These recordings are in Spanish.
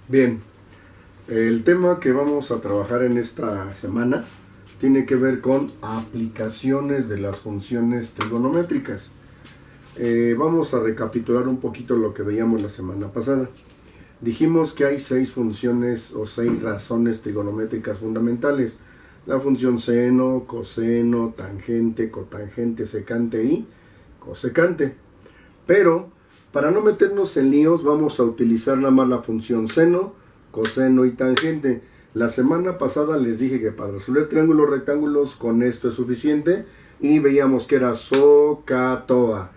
Bien, el tema que vamos a trabajar en esta semana tiene que ver con aplicaciones de las funciones trigonométricas. Vamos a recapitular un poquito lo que veíamos la semana pasada. Dijimos que hay 6 funciones o 6 razones trigonométricas fundamentales. La función seno, coseno, tangente, cotangente, secante y cosecante. Pero para no meternos en líos vamos a utilizar nada más la función seno, coseno y tangente. La semana pasada les dije que para resolver triángulos rectángulos con esto es suficiente y veíamos que era SOHCAHTOA.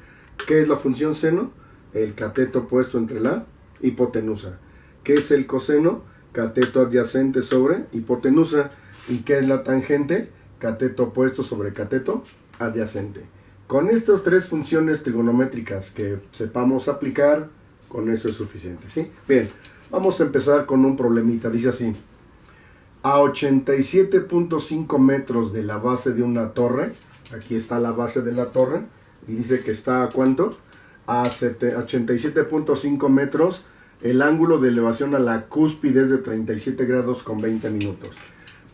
¿Qué es la función seno? El cateto puesto entre la hipotenusa. ¿Qué es el coseno? Cateto adyacente sobre hipotenusa. ¿Y qué es la tangente? Cateto puesto sobre cateto adyacente. Con estas 3 funciones trigonométricas que sepamos aplicar, con eso es suficiente, ¿sí? Bien, vamos a empezar con un problemita. Dice así: a 87.5 metros de la base de una torre, aquí está la base de la torre, y dice que está a ¿cuánto? A 87.5 metros, el ángulo de elevación a la cúspide es de 37 grados con 20 minutos.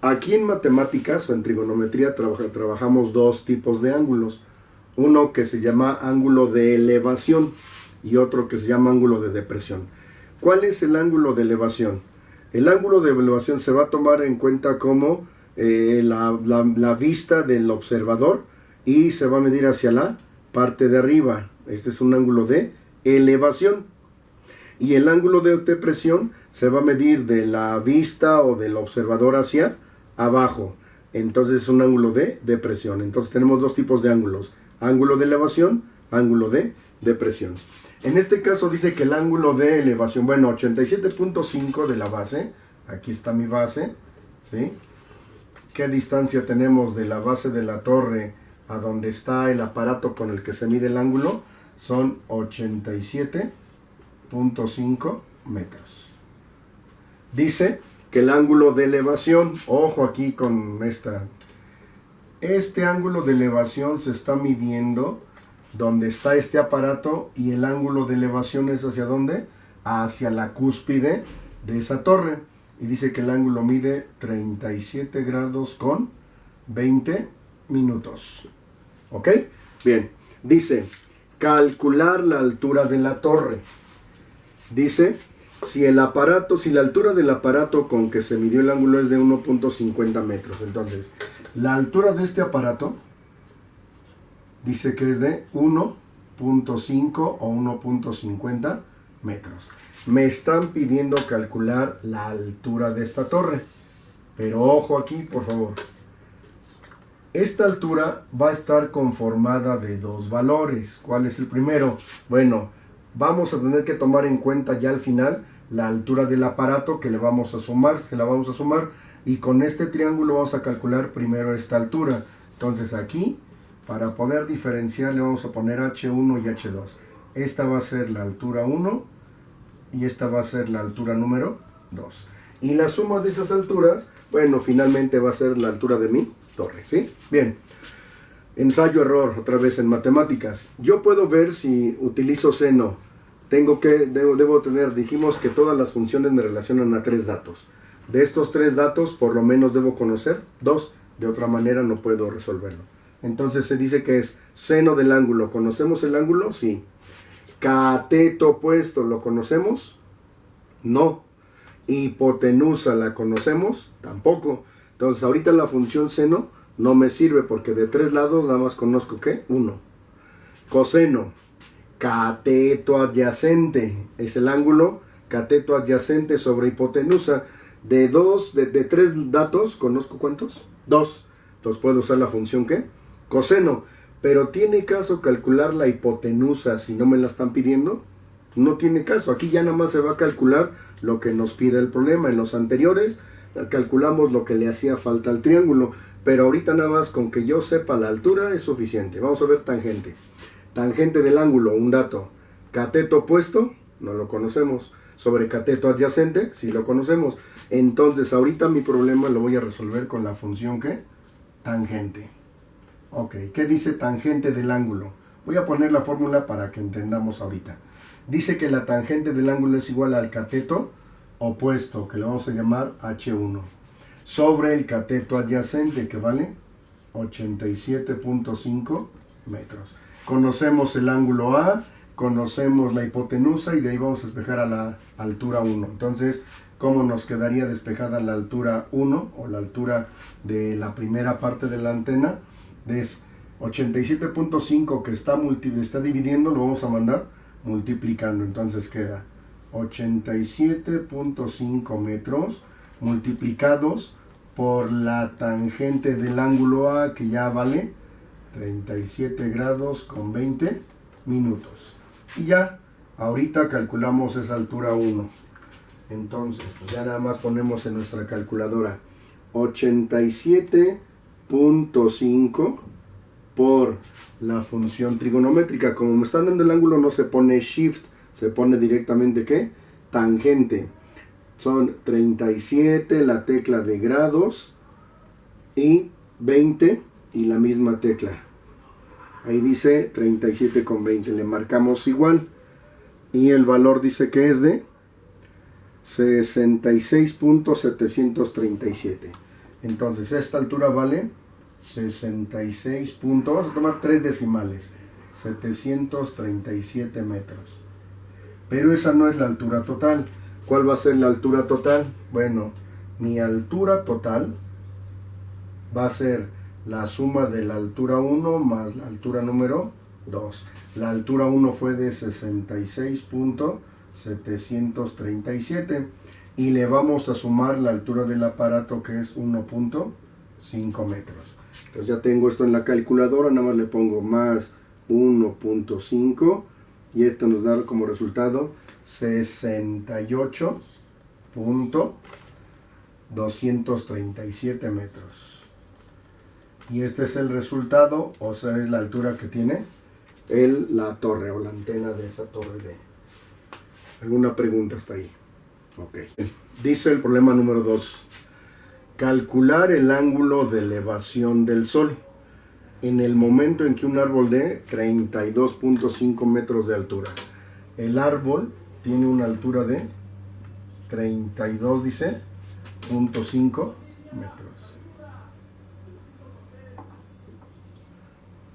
Aquí en matemáticas o en trigonometría trabajamos 2 tipos de ángulos. Uno que se llama ángulo de elevación y otro que se llama ángulo de depresión. ¿Cuál es el ángulo de elevación? El ángulo de elevación se va a tomar en cuenta como la vista del observador y se va a medir hacia la parte de arriba. Este es un ángulo de elevación. Y el ángulo de depresión se va a medir de la vista o del observador hacia abajo. Entonces es un ángulo de depresión. Entonces tenemos 2 tipos de ángulos: ángulo de elevación, ángulo de depresión. En este caso dice que el ángulo de elevación, bueno, 87.5 de la base, aquí está mi base, ¿sí? ¿Qué distancia tenemos de la base de la torre a donde está el aparato con el que se mide el ángulo? Son 87.5 metros. Dice que el ángulo de elevación, ojo aquí con este ángulo de elevación se está midiendo donde está este aparato y el ángulo de elevación es ¿hacia dónde? Hacia la cúspide de esa torre. Y dice que el ángulo mide 37 grados con 20 minutos. ¿Ok? Bien. Dice, calcular la altura de la torre. Dice, si la altura del aparato con que se midió el ángulo es de 1.50 metros, entonces la altura de este aparato dice que es de 1.5 o 1.50 metros. Me están pidiendo calcular la altura de esta torre, pero ojo aquí, por favor. Esta altura va a estar conformada de 2 valores. ¿Cuál es el primero? Bueno, vamos a tener que tomar en cuenta ya al final la altura del aparato que le vamos a sumar, se la vamos a sumar, y con este triángulo vamos a calcular primero esta altura. Entonces aquí, para poder diferenciar, le vamos a poner H1 y H2. Esta va a ser la altura 1 y esta va a ser la altura número 2. Y la suma de esas alturas, bueno, finalmente va a ser la altura de mi torre, ¿sí? Bien. Ensayo-error, otra vez en matemáticas. Yo puedo ver si utilizo seno. Debo tener, dijimos que todas las funciones me relacionan a 3 datos. De estos 3 datos, por lo menos debo conocer 2. De otra manera no puedo resolverlo. Entonces se dice que es seno del ángulo. ¿Conocemos el ángulo? Sí. Cateto opuesto, ¿lo conocemos? No. Hipotenusa, ¿la conocemos? Tampoco. Entonces ahorita la función seno no me sirve porque de 3 lados nada más conozco ¿qué? 1. Coseno, cateto adyacente, es el ángulo cateto adyacente sobre hipotenusa. De 3 datos, ¿conozco cuántos? 2. Entonces puedo usar la función ¿qué? Coseno. Pero ¿tiene caso calcular la hipotenusa si no me la están pidiendo? No tiene caso. Aquí ya nada más se va a calcular lo que nos pide el problema. En los anteriores calculamos lo que le hacía falta al triángulo. Pero ahorita nada más con que yo sepa la altura es suficiente. Vamos a ver tangente. Tangente del ángulo, un dato. Cateto opuesto, no lo conocemos. Sobre cateto adyacente, sí lo conocemos. Entonces ahorita mi problema lo voy a resolver con la función ¿qué? Tangente. Ok, ¿qué dice tangente del ángulo? Voy a poner la fórmula para que entendamos ahorita. Dice que la tangente del ángulo es igual al cateto opuesto, que le vamos a llamar H1, sobre el cateto adyacente, que vale 87.5 metros. Conocemos el ángulo A, conocemos la hipotenusa y de ahí vamos a despejar a la altura 1. Entonces, ¿cómo nos quedaría despejada la altura 1 o la altura de la primera parte de la antena? Es 87.5 que está dividiendo, lo vamos a mandar multiplicando. Entonces queda 87.5 metros multiplicados por la tangente del ángulo A, que ya vale 37 grados con 20 minutos. Y ya, ahorita calculamos esa altura 1. Entonces, pues ya nada más ponemos en nuestra calculadora 87.5 por la función trigonométrica. Como me están dando el ángulo, no se pone shift, se pone directamente ¿qué? Tangente. Son 37, la tecla de grados, y 20 y la misma tecla. Ahí dice 37,20, le marcamos igual y el valor dice que es de 66.737. Entonces esta altura vale 66. Vamos a tomar 3 decimales, 737 metros. Pero esa no es la altura total. ¿Cuál va a ser la altura total? Bueno, mi altura total va a ser la suma de la altura 1 más la altura número 2. La altura 1 fue de 66.737 y le vamos a sumar la altura del aparato, que es 1.5 metros. Entonces ya tengo esto en la calculadora, nada más le pongo más 1.5 y esto nos da como resultado 68.237 metros. Y este es el resultado, o sea, es la altura que tiene la torre o la antena de esa torre de... ¿Alguna pregunta hasta ahí? Ok. Dice el problema número 2. Calcular el ángulo de elevación del Sol en el momento en que un árbol de 32.5 metros de altura. El árbol tiene una altura de 32, dice, 0.5 metros.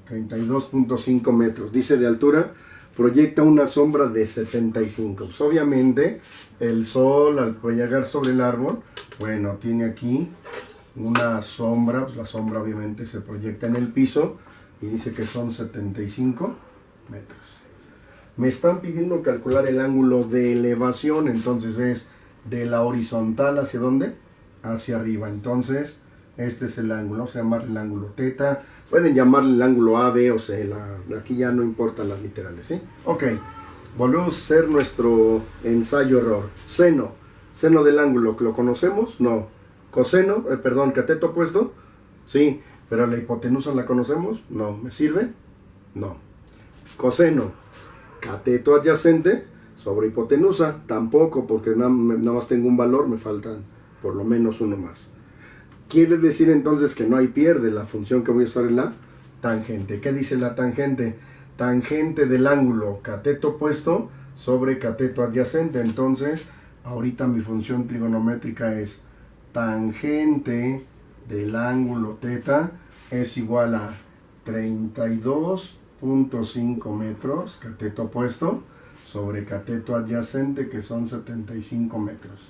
32.5 metros. Dice de altura, proyecta una sombra de 75. Pues obviamente el sol al llegar sobre el árbol, bueno, tiene aquí una sombra, pues la sombra obviamente se proyecta en el piso y dice que son 75 metros. Me están pidiendo calcular el ángulo de elevación, entonces es de la horizontal hacia ¿dónde? Hacia arriba. Entonces este es el ángulo, vamos a llamarle el ángulo teta. Pueden llamarle el ángulo A, B o C, aquí ya no importan las literales, ¿sí? Ok, volvemos a hacer nuestro ensayo-error. Seno del ángulo, ¿lo conocemos? No. Coseno, cateto opuesto, sí, pero la hipotenusa la conocemos, no. ¿Me sirve? No. Coseno, cateto adyacente sobre hipotenusa, tampoco, porque nada más tengo un valor, me faltan por lo menos uno más. Quiere decir entonces que no hay pierde la función que voy a usar en la tangente. ¿Qué dice la tangente? Tangente del ángulo cateto opuesto sobre cateto adyacente. Entonces, ahorita mi función trigonométrica es tangente del ángulo teta es igual a 32.5 metros, cateto opuesto, sobre cateto adyacente, que son 75 metros.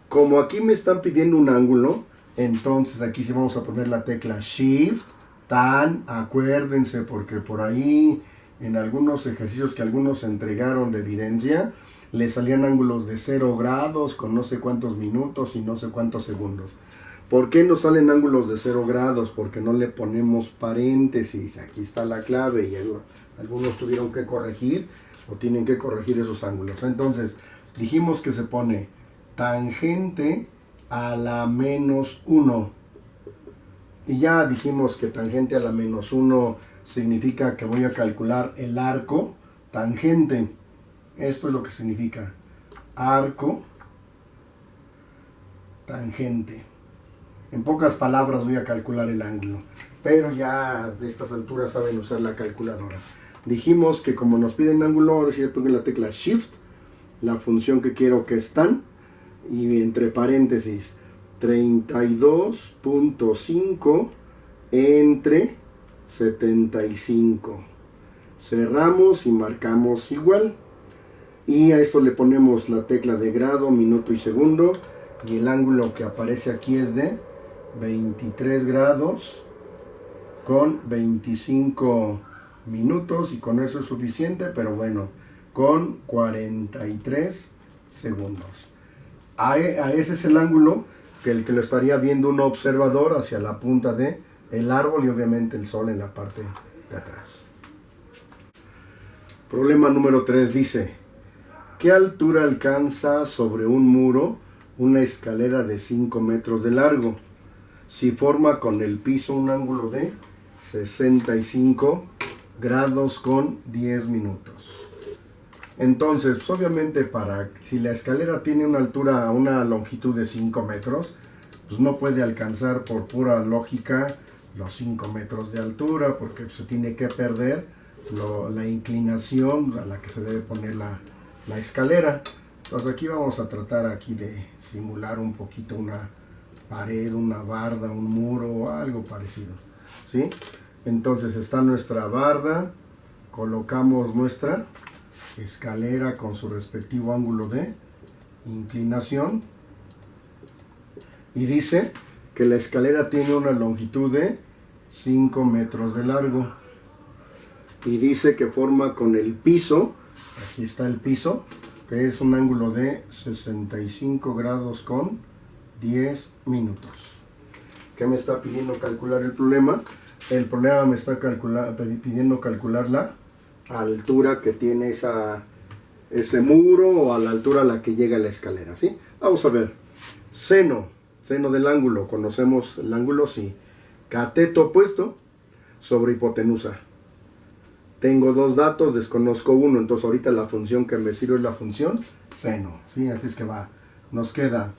Como aquí me están pidiendo un ángulo, entonces aquí sí vamos a poner la tecla Shift, Tan, acuérdense, porque por ahí en algunos ejercicios que algunos entregaron de evidencia, le salían ángulos de 0 grados con no sé cuántos minutos y no sé cuántos segundos. ¿Por qué nos salen ángulos de 0 grados? Porque no le ponemos paréntesis. Aquí está la clave y algunos tuvieron que corregir o tienen que corregir esos ángulos. Entonces, dijimos que se pone tangente a la menos 1. Y ya dijimos que tangente a la menos 1 significa que voy a calcular el arco tangente. Esto es lo que significa arco tangente. En pocas palabras voy a calcular el ángulo, pero ya de estas alturas saben usar la calculadora. Dijimos que como nos piden ángulo, ahora sí le pongo la tecla Shift, la función que quiero que es tan, y entre paréntesis 32.5 entre 75. Cerramos y marcamos igual. Y a esto le ponemos la tecla de grado, minuto y segundo. Y el ángulo que aparece aquí es de 23 grados con 25 minutos. Y con eso es suficiente, pero bueno, con 43 segundos. Ese es el ángulo que lo estaría viendo un observador hacia la punta de el árbol y obviamente el sol en la parte de atrás. Problema número 3 dice: ¿qué altura alcanza sobre un muro una escalera de 5 metros de largo si forma con el piso un ángulo de 65 grados con 10 minutos? Entonces, pues obviamente si la escalera tiene una longitud de 5 metros, pues no puede alcanzar por pura lógica los 5 metros de altura, porque se tiene que perder la inclinación a la que se debe poner la escalera. Entonces aquí vamos a tratar de simular un poquito una pared, una barda, un muro o algo parecido, ¿sí? Entonces está nuestra barda, colocamos nuestra escalera con su respectivo ángulo de inclinación y dice que la escalera tiene una longitud de 5 metros de largo y dice que forma con el piso, aquí está el piso, que es un ángulo de 65 grados con 10 minutos. ¿Qué me está pidiendo calcular el problema? El problema me está pidiendo calcular la altura que tiene ese muro o a la altura a la que llega la escalera, ¿sí? Vamos a ver. Seno del ángulo, conocemos el ángulo, sí. Cateto opuesto sobre hipotenusa. Tengo dos datos, desconozco uno, entonces ahorita la función que me sirve es la función seno, ¿sí? Así es que nos queda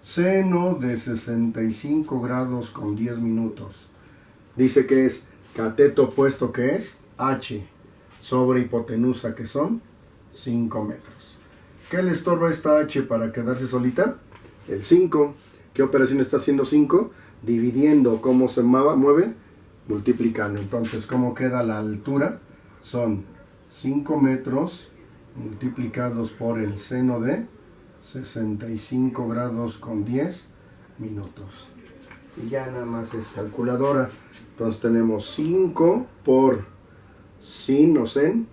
seno de 65 grados con 10 minutos. Dice que es cateto opuesto, que es h, sobre hipotenusa, que son 5 metros. ¿Qué le estorba esta h para quedarse solita? El 5. ¿Qué operación está haciendo 5? Dividiendo. ¿Cómo se mueve? Multiplicando. Entonces, ¿cómo queda la altura? Son 5 metros multiplicados por el seno de 65 grados con 10 minutos. Y ya nada más es calculadora. Entonces tenemos 5 por sin o sen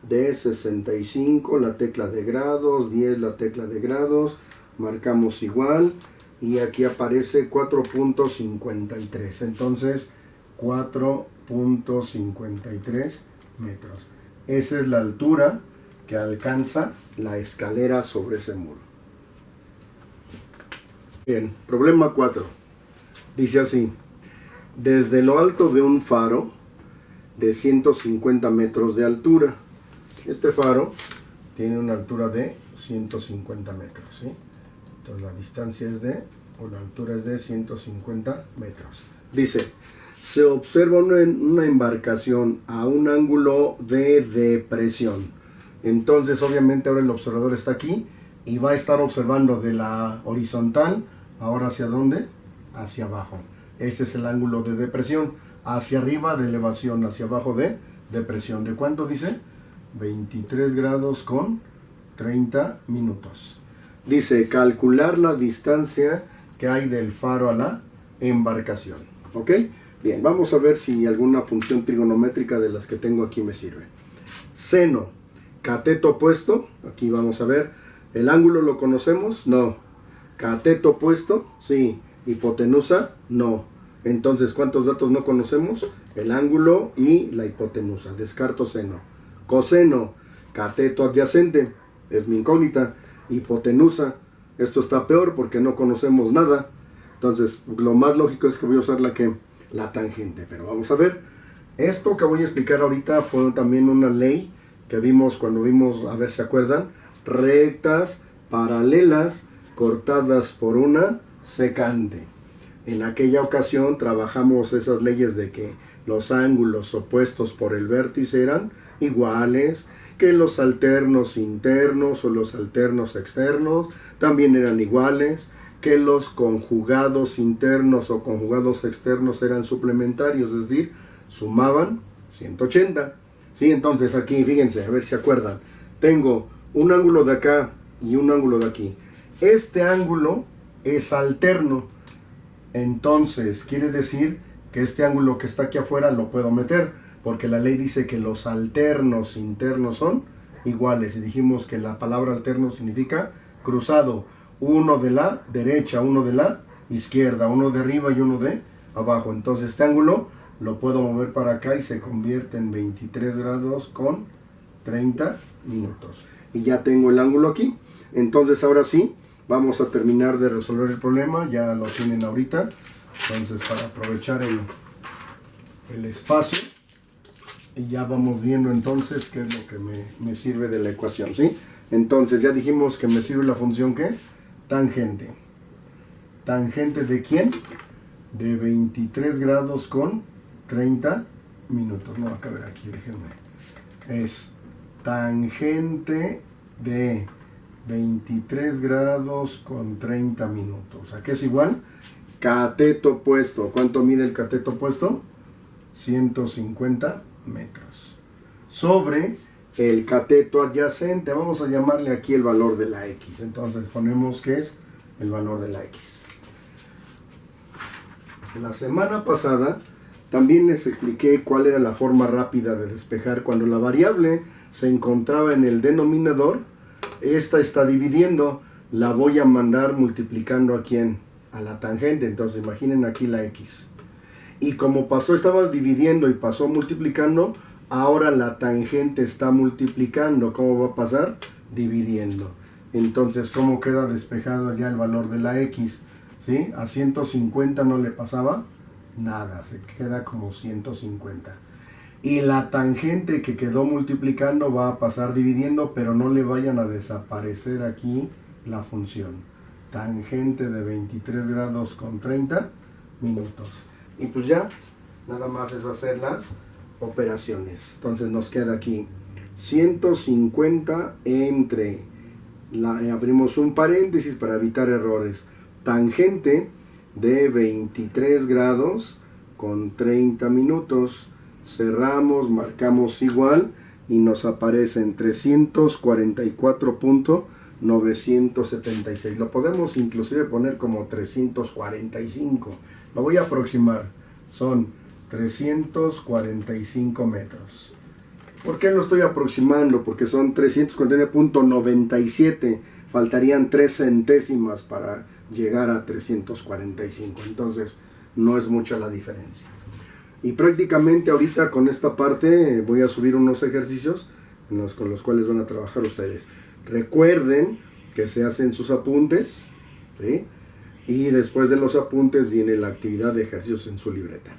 de 65, la tecla de grados, 10 la tecla de grados, marcamos igual y aquí aparece 4.53. Entonces 4.53 metros. Esa es la altura que alcanza la escalera sobre ese muro. Bien, problema 4. Dice así: desde lo alto de un faro de 150 metros de altura. Este faro tiene una altura de 150 metros, ¿sí? Entonces la distancia la altura es de 150 metros. Dice: se observa una embarcación a un ángulo de depresión. Entonces obviamente ahora el observador está aquí y va a estar observando de la horizontal, ahora ¿hacia dónde? Hacia abajo. Ese es el ángulo de depresión. Hacia arriba de elevación, hacia abajo de depresión. ¿De cuánto dice? 23 grados con 30 minutos. Dice calcular la distancia que hay del faro a la embarcación. ¿Ok? Bien, vamos a ver si alguna función trigonométrica de las que tengo aquí me sirve. Seno, cateto opuesto, aquí vamos a ver. ¿El ángulo lo conocemos? No. Cateto opuesto, sí. Hipotenusa, no. Entonces, ¿cuántos datos no conocemos? El ángulo y la hipotenusa. Descarto seno. Coseno, cateto adyacente, es mi incógnita. Hipotenusa, esto está peor porque no conocemos nada. Entonces, lo más lógico es que voy a usar la tangente. Pero vamos a ver. Esto que voy a explicar ahorita fue también una ley que vimos cuando vimos, a ver si acuerdan, rectas paralelas cortadas por una secante. En aquella ocasión trabajamos esas leyes de que los ángulos opuestos por el vértice eran iguales que los alternos internos o los alternos externos también eran iguales, que los conjugados internos o conjugados externos eran suplementarios, es decir, sumaban 180. ¿Sí? Entonces aquí, fíjense, a ver si se acuerdan, tengo un ángulo de acá y un ángulo de aquí. Este ángulo es alterno, entonces quiere decir que este ángulo que está aquí afuera lo puedo meter, porque la ley dice que los alternos internos son iguales, y dijimos que la palabra alterno significa cruzado, uno de la derecha, uno de la izquierda, uno de arriba y uno de abajo. Entonces este ángulo lo puedo mover para acá y se convierte en 23 grados con 30 minutos. Y ya tengo el ángulo aquí. Entonces ahora sí, vamos a terminar de resolver el problema. Ya lo tienen ahorita. Entonces para aprovechar el espacio. Y ya vamos viendo entonces qué es lo que me sirve de la ecuación, ¿sí? Entonces ya dijimos que me sirve la función ¿qué? Tangente. ¿Tangente de quién? De 23 grados con 30 minutos. No, acá a ver aquí, déjenme. Es tangente de 23 grados con 30 minutos. ¿A qué es igual? Cateto opuesto. ¿Cuánto mide el cateto opuesto? 150 metros. Sobre el cateto adyacente. Vamos a llamarle aquí el valor de la X. Entonces ponemos que es el valor de la X. La semana pasada también les expliqué cuál era la forma rápida de despejar. Cuando la variable se encontraba en el denominador, esta está dividiendo, la voy a mandar multiplicando ¿a quién? A la tangente. Entonces imaginen aquí la X. Y como pasó, estaba dividiendo y pasó multiplicando, ahora la tangente está multiplicando. ¿Cómo va a pasar? Dividiendo. Entonces, ¿cómo queda despejado ya el valor de la X? ¿Sí? A 150 no le pasaba nada, se queda como 150. Y la tangente que quedó multiplicando va a pasar dividiendo, pero no le vayan a desaparecer aquí la función. Tangente de 23 grados con 30 minutos. Y pues ya, nada más es hacer las operaciones. Entonces nos queda aquí 150 entre, abrimos un paréntesis para evitar errores, tangente de 23 grados con 30 minutos, cerramos, marcamos igual y nos aparecen 344.976. Lo podemos inclusive poner como 345. Lo voy a aproximar. Son 345 metros. ¿Por qué lo estoy aproximando? Porque son 349.97. Faltarían 3 centésimas para llegar a 345. Entonces no es mucha la diferencia. Y prácticamente ahorita con esta parte voy a subir unos ejercicios con los cuales van a trabajar ustedes. Recuerden que se hacen sus apuntes, ¿sí? Y después de los apuntes viene la actividad de ejercicios en su libreta.